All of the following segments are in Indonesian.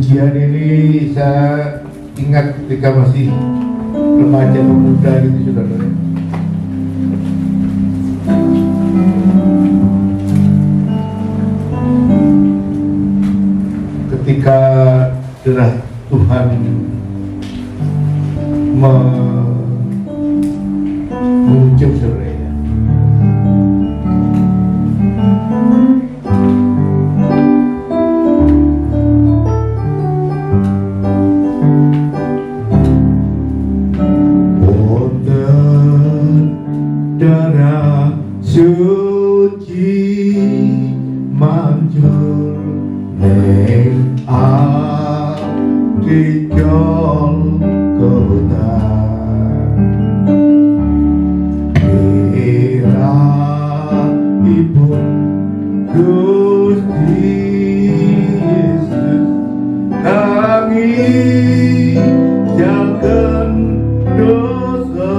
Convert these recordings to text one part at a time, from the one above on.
Pujian ini saya ingat ketika masih remaja pemuda gitu, saudara. Ketika derah Tuhan mengucap, saudara, ya. Darah suci manjur neng ati Golgota, kirapipun Gusti Yesus kami jaken dosa,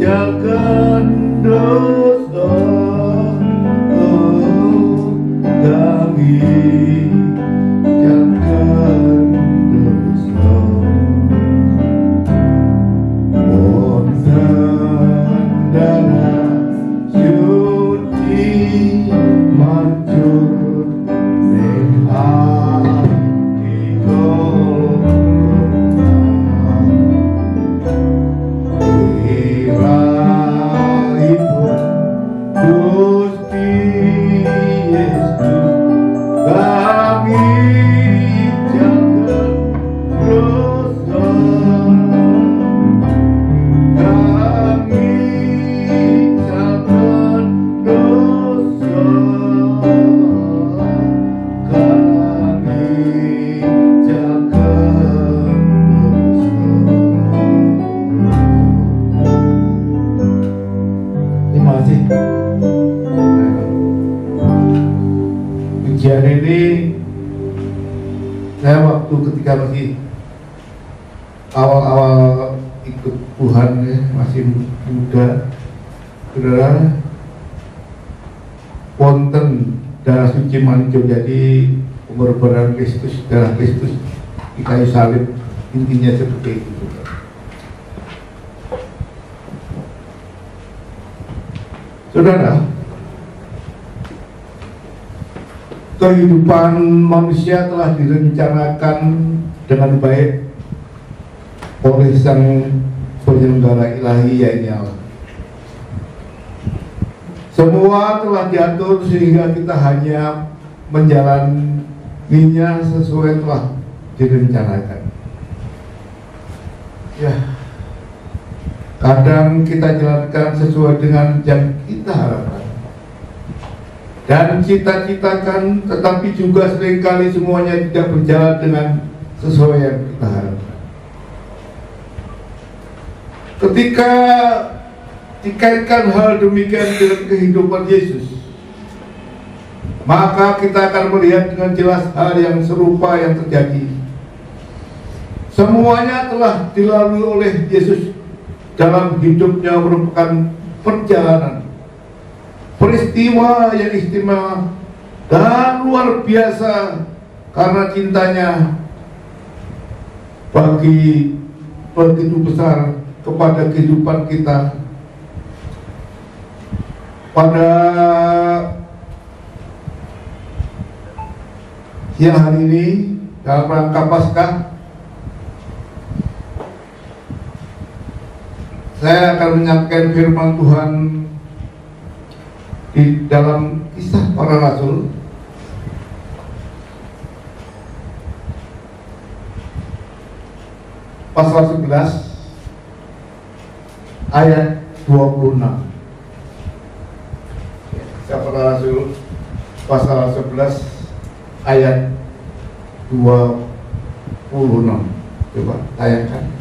jagan dosa, kami jagan dosa. Wonten darah suci mancur ning ati Golgota, Gusti Yesus kami jagan dosa, kami jagan dosa, kami jagan dosa. Terima kasih. Pujian ini saya waktu ketika masih awal-awal ikut Tuhan, ya, masih muda, saudara, wonten darah suci mancur, jadi pengorbanan Kristus, darah Kristus di kayu salib, intinya seperti itu, saudara. Kehidupan manusia telah direncanakan dengan baik oleh Sang Penyelenggara ilahi, yaitu Allah. Semua telah diatur sehingga kita hanya menjalaninya sesuai telah direncanakan. Ya, kadang kita jalankan sesuai dengan yang kita harapkan dan cita-citakan, tetapi juga seringkali semuanya tidak berjalan dengan sesuai yang kita harapkan. Ketika dikaitkan hal demikian dengan kehidupan Yesus, maka kita akan melihat dengan jelas hal yang serupa yang terjadi. Semuanya telah dilalui oleh Yesus dalam hidupnya, merupakan perjalanan, peristiwa yang istimewa dan luar biasa karena cintanya begitu besar kepada kehidupan kita. Pada siang hari ini dalam rangka Paskah, saya akan menyampaikan firman Tuhan di dalam Kisah Para Rasul pasal 11 ayat 26. Kisah Para Rasul pasal 11 ayat 26. Coba tayangkan.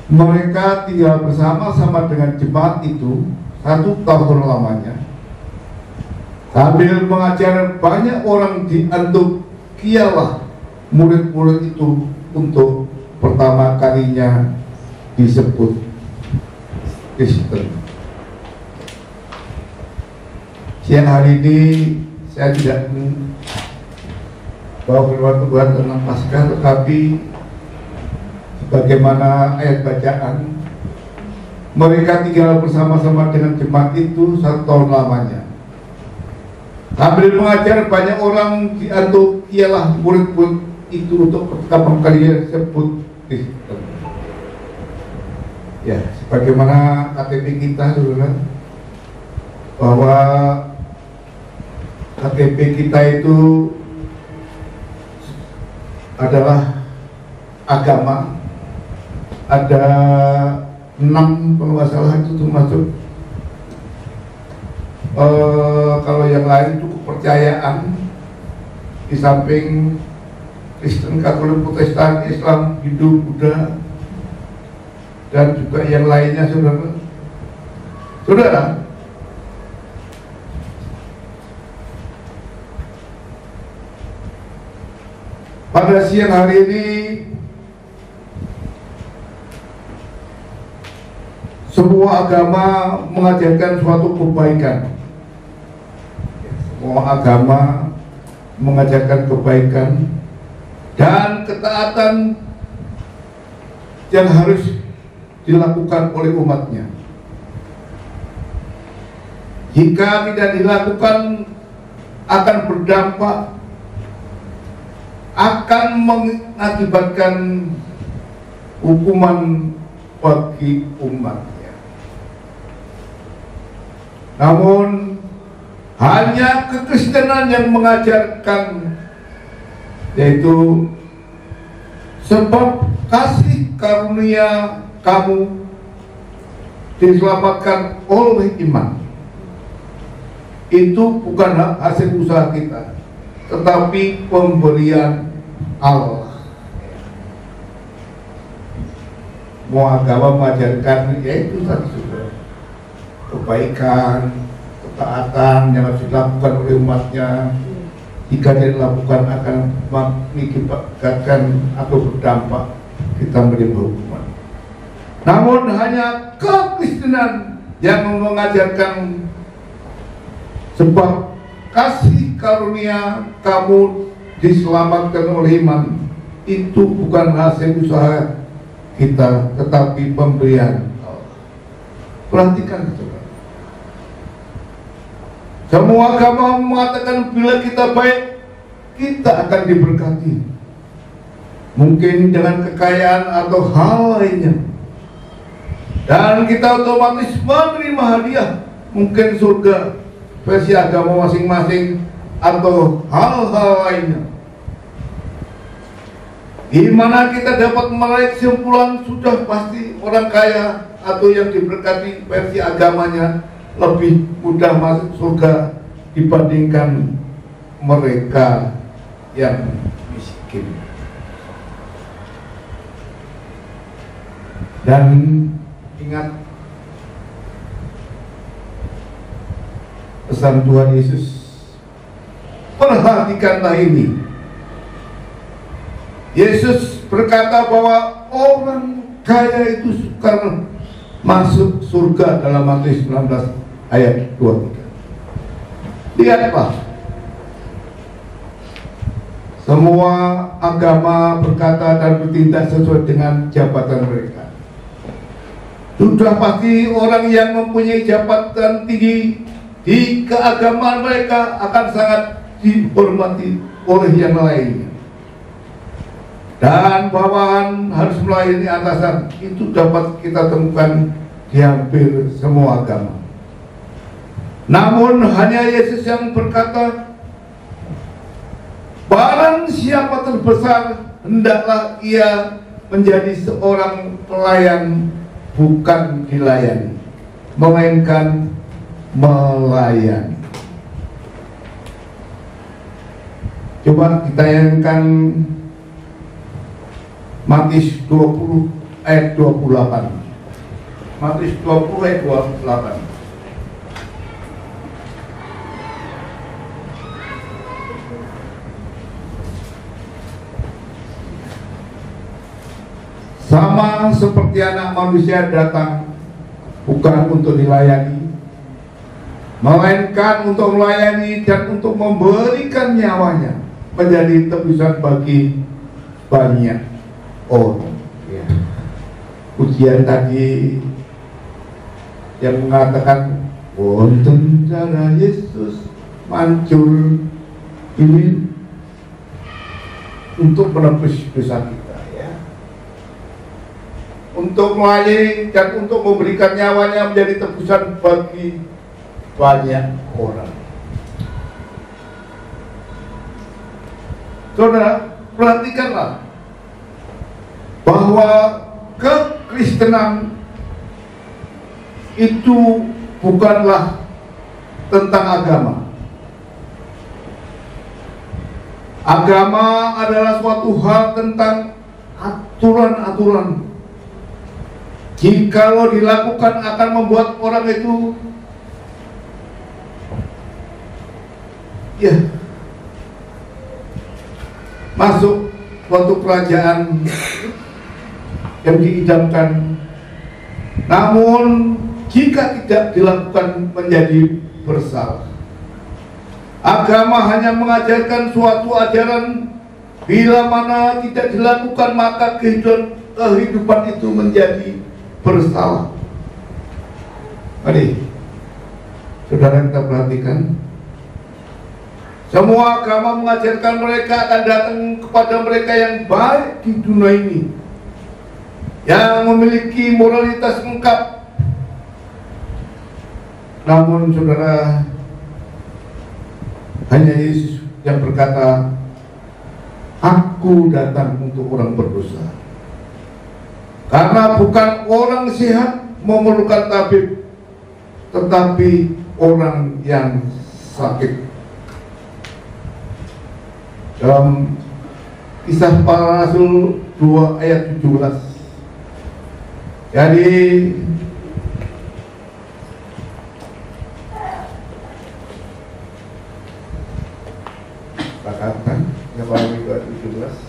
Mereka tinggal bersama-sama dengan jemaat itu 1 tahun lamanya, sambil mengajar banyak orang di Antiokhia. Murid-murid itu untuk pertama kalinya disebut Kristen. Siang hari ini saya tidak bawa firman Tuhan tentang Paskah, tetapi bagaimana ayat bacaan, mereka tinggal bersama-sama dengan jemaat itu 1 tahun lamanya. Sambil mengajar banyak orang di Antiochialah murid-murid itu untuk pertama kali disebut Kristen. Ya, sebagaimana KTP kita, saudara, bahwa KTP kita itu adalah agama. Ada 6 kalau nggak salah itu termasuk kalau yang lain itu kepercayaan, di samping Kristen, Katolik, Protestan, Islam, Hindu, Buddha, dan juga yang lainnya, saudara. Pada siang hari ini semua agama mengajarkan suatu kebaikan. Semua agama mengajarkan kebaikan dan ketaatan yang harus dilakukan oleh umatnya. Jika tidak dilakukan akan berdampak, akan mengakibatkan hukuman bagi umatnya. Namun hanya kekristenan yang mengajarkan, yaitu sebab kasih karunia kamu diselamatkan oleh iman. Itu bukan hasil usaha kita, tetapi pemberian Allah. Semua agama mengajarkan yaitu tadi sudah kebaikan, ketaatan yang harus dilakukan oleh umatnya. Jika tidak dilakukan akan mengakibatkan atau berdampak kita menerima hukuman. Namun hanya kekristenan yang mengajarkan sebab kasih karunia kamu diselamatkan oleh iman, itu bukan hasil usaha kita, tetapi pemberian Allah. Perhatikan, saudara. Semua agama mengatakan bila kita baik, kita akan diberkati. Mungkin dengan kekayaan atau hal lainnya. Dan kita otomatis menerima hadiah, mungkin surga versi agama masing-masing atau hal-hal lainnya. Di mana kita dapat menarik kesimpulan sudah pasti orang kaya atau yang diberkati versi agamanya lebih mudah masuk surga dibandingkan mereka yang miskin. Dan ingat pesan Tuhan Yesus, perhatikanlah ini. Yesus berkata bahwa orang kaya itu sukar masuk surga dalam Matius 19 ayat 23. Lihatlah, semua agama berkata dan bertindak sesuai dengan jabatan mereka. Sudah pasti orang yang mempunyai jabatan tinggi di keagamaan mereka akan sangat dihormati oleh yang lainnya. Dan bawahan harus melayani atasan, itu dapat kita temukan di hampir semua agama. Namun hanya Yesus yang berkata, barang siapa terbesar, hendaklah ia menjadi seorang pelayan, bukan dilayani, melainkan melayani. Coba kita tayangkan Matius 20 ayat 28. Matius 20 ayat 28. Sama seperti anak manusia datang bukan untuk dilayani, melainkan untuk melayani dan untuk memberikan nyawanya menjadi tebusan bagi banyak orang. Ya. Ujian tadi yang mengatakan wonten cara Yesus mancur ini untuk menebus dosa kita, ya, untuk melayani dan untuk memberikan nyawanya menjadi tebusan bagi banyak orang. Saudara, perhatikanlah bahwa kekristenan itu bukanlah tentang agama. Agama adalah suatu hal tentang aturan-aturan. Jikalau dilakukan akan membuat orang itu masuk suatu kerajaan yang diidamkan. Namun jika tidak dilakukan menjadi bersalah. Agama hanya mengajarkan suatu ajaran, bila mana tidak dilakukan maka kehidupan itu menjadi bersalah. Mari saudara kita perhatikan, semua agama mengajarkan mereka akan datang kepada mereka yang baik di dunia ini, yang memiliki moralitas lengkap. Namun saudara, hanya Yesus yang berkata, aku datang untuk orang berdosa. Karena bukan orang sehat memerlukan tabib, tetapi orang yang sakit. Dalam Kisah Para Rasul 2 ayat 17. Jadi katakan yang paling 17.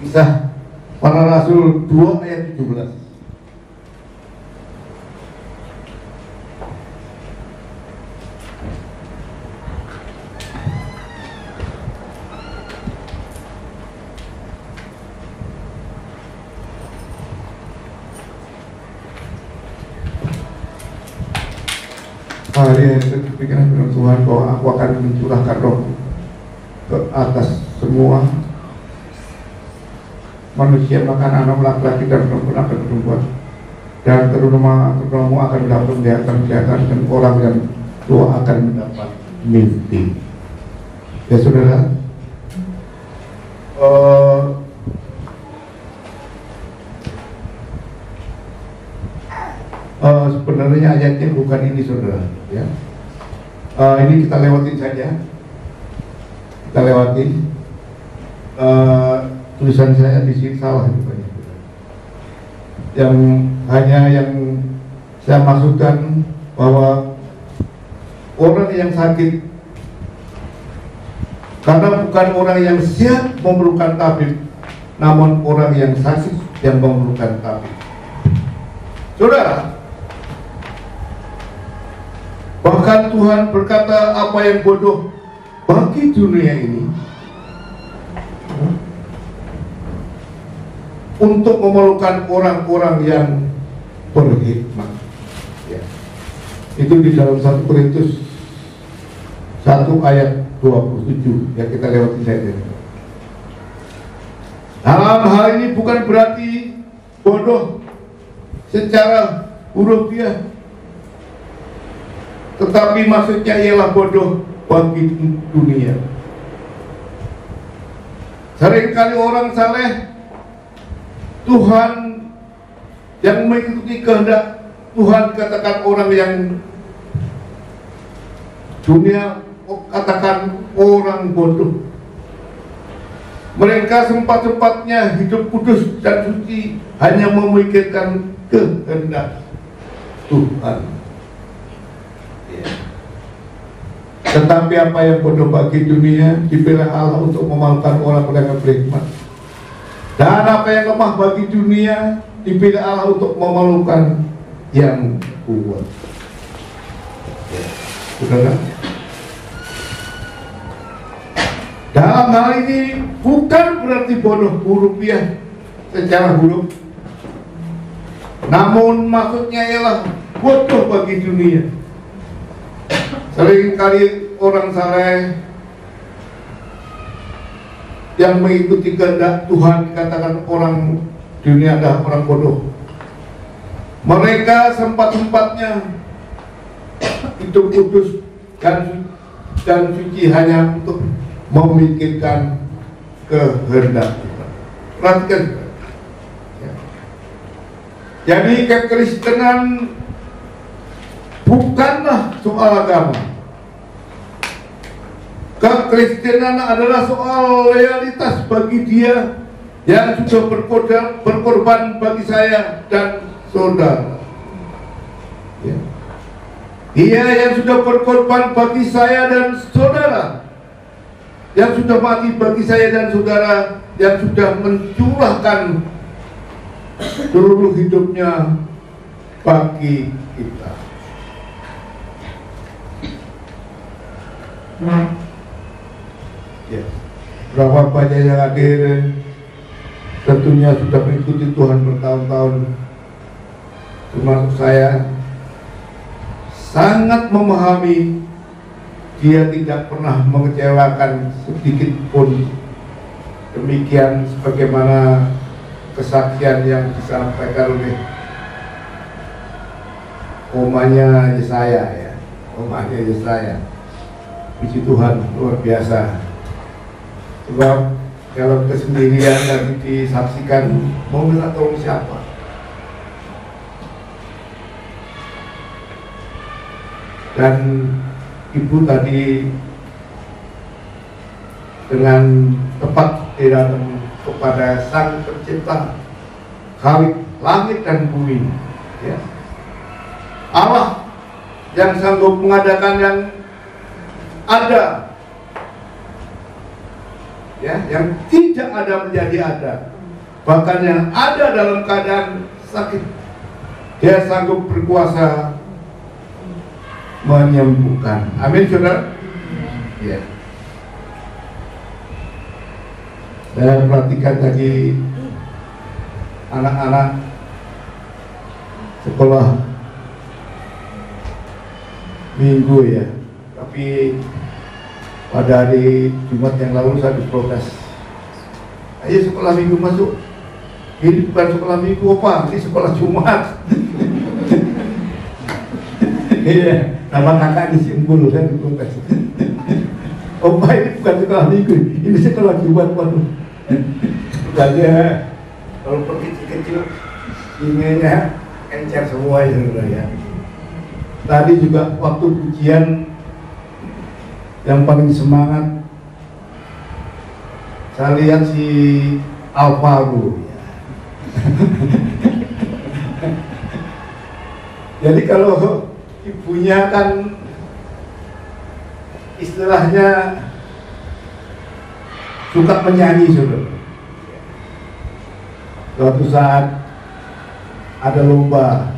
Kisah Para Rasul 2 ayat 17. Hari ini pikiran firman Tuhan bahwa aku akan mencurahkan roh ke atas semua manusia, bahkan anak laki-laki dan perempuan, dan terumamu akan mendapat penglihatan dan orang yang tua akan mendapat mimpi. Ya saudara, sebenarnya ayatnya bukan ini saudara, ya. Ini kita lewatin saja, kita lewatin. Tulisan saya di sini salah rupanya. Yang hanya yang saya maksudkan bahwa orang yang sakit, karena bukan orang yang sehat memerlukan tabib, namun orang yang sakit yang memerlukan tabib. Saudara, bahkan Tuhan berkata apa yang bodoh bagi dunia ini untuk memerlukan orang-orang yang berhikmat, ya. Itu di dalam 1 Korintus 1 ayat 27 yang kita lewati saja. Dalam hal ini bukan berarti bodoh secara hurufiah, tetapi maksudnya ialah bodoh bagi dunia. Seringkali orang saleh Tuhan yang mengikuti kehendak Tuhan katakan orang yang dunia katakan orang bodoh. Mereka sempat-sempatnya hidup kudus dan suci, hanya memikirkan kehendak Tuhan. Ya. Tetapi apa yang bodoh bagi dunia dipilih Allah untuk memalukan orang-orang yang berhikmat. Dan apa yang lemah bagi dunia dipilih Allah untuk memalukan yang kuat. Saudara, dalam hal ini bukan berarti bodoh rupiah secara huruf, namun maksudnya ialah bodoh bagi dunia. Seringkali orang saleh yang mengikuti kehendak Tuhan dikatakan orang dunia adalah orang bodoh. Mereka sempat-sempatnya hidup kudus dan suci hanya untuk memikirkan kehendak Tuhan. Perhatikan. Jadi kekristenan bukanlah soal agama. Kekristenan adalah soal loyalitas bagi Dia yang sudah berkorban bagi saya dan saudara. Ya. Dia yang sudah berkorban bagi saya dan saudara, yang sudah mati bagi saya dan saudara, yang sudah mencurahkan seluruh hidupnya bagi kita. Ya. Berapa banyak yang hadir tentunya sudah mengikuti Tuhan bertahun-tahun. Termasuk saya sangat memahami Dia tidak pernah mengecewakan sedikit pun. Demikian sebagaimana kesaksian yang disampaikan oleh omanya Yesaya, ya, omanya Yesaya. Puji Tuhan, luar biasa. Sebab kalau kesendirian dan disaksikan, mau minta tolong siapa? Dan ibu tadi dengan tepat datang kepada Sang Pencipta Khalik langit dan bumi, ya. Allah yang sanggup mengadakan yang ada, ya, yang tidak ada menjadi ada, bahkan yang ada dalam keadaan sakit, Dia sanggup berkuasa menyembuhkan. Amin, saudara. Ya. Saya perhatikan tadi anak-anak sekolah minggu, ya, tapi pada hari Jumat yang lalu saya diprotes. Ayo sekolah minggu masuk. Ini bukan sekolah minggu, apa? Ini sekolah Jumat. Iya, nama kakak disimpul, saya diprotes. Opa, ini bukan sekolah minggu, ini sekolah Jumat, waduh. Bukannya kalau pergi kecil ininya encer semua ya. Tadi juga waktu ujian yang paling semangat saya lihat si Alvaro, ya. Jadi kalau ibunya kan istilahnya suka menyanyi, saudara. Suatu saat ada lomba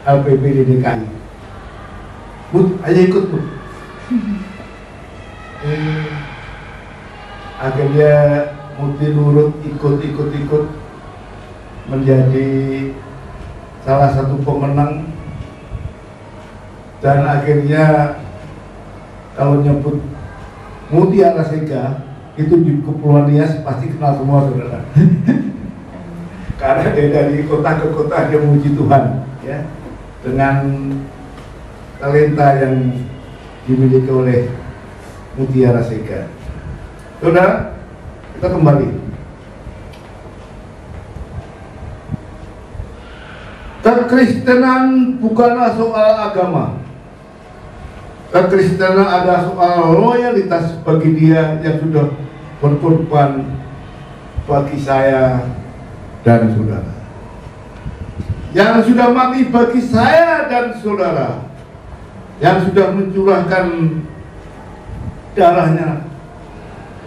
LPP di DKI. Bud, ayo ikut, Bud. Akhirnya Muti nurut, ikut menjadi salah satu pemenang. Dan akhirnya kalau nyebut Mutiara Sega itu di Kepulauan Nias pasti kenal semua, saudara. Karena dia dari kota ke kota dia memuji Tuhan, ya, dengan talenta yang dimiliki oleh Mutiara Sega. Saudara, kita kembali. Kekristenan bukanlah soal agama. Kekristenan adalah soal loyalitas bagi Dia yang sudah berkorban bagi saya dan saudara, yang sudah mati bagi saya dan saudara, yang sudah mencurahkan darahnya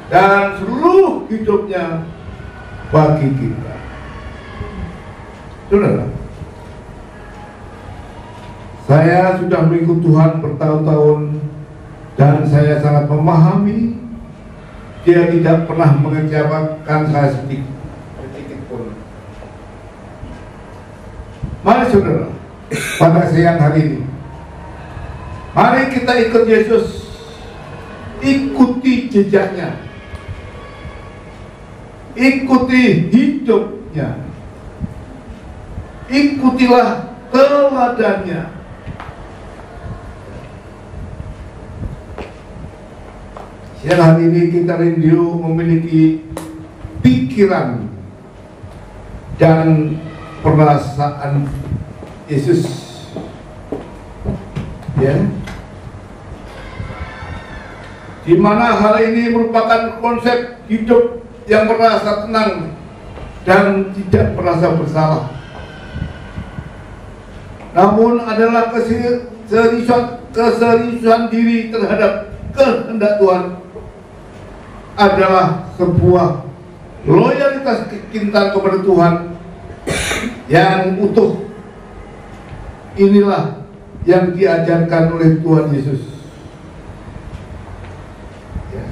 dan seluruh hidupnya bagi kita. Saudara, saya sudah mengikut Tuhan bertahun-tahun dan saya sangat memahami Dia tidak pernah mengecewakan saya sedikit pun. Mari saudara, pada siang hari ini, mari kita ikut Yesus, ikuti jejaknya, ikuti hidupnya, ikutilah teladannya. Siang hari ini kita rindu memiliki pikiran dan perasaan Yesus, ya, di mana hal ini merupakan konsep hidup yang merasa tenang dan tidak merasa bersalah, namun adalah keseriusan diri terhadap kehendak Tuhan, adalah sebuah loyalitas kecintaan kepada Tuhan yang utuh. Inilah yang diajarkan oleh Tuhan Yesus. Ya.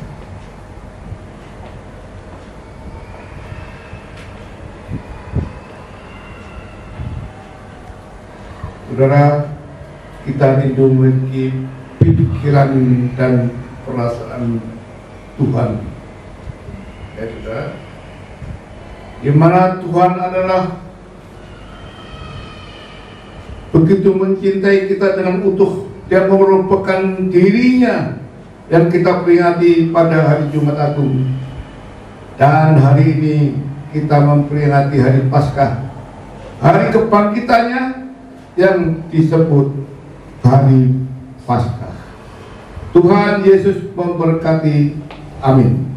Saudara, kita rindu memiliki pikiran dan perasaan Tuhan. Ya saudara, di mana Tuhan adalah begitu mencintai kita dengan utuh. Dia merupakan dirinya yang kita peringati pada hari Jumat Agung, dan hari ini kita memperingati hari Paskah, hari kebangkitannya yang disebut hari Paskah. Tuhan Yesus memberkati. Amin.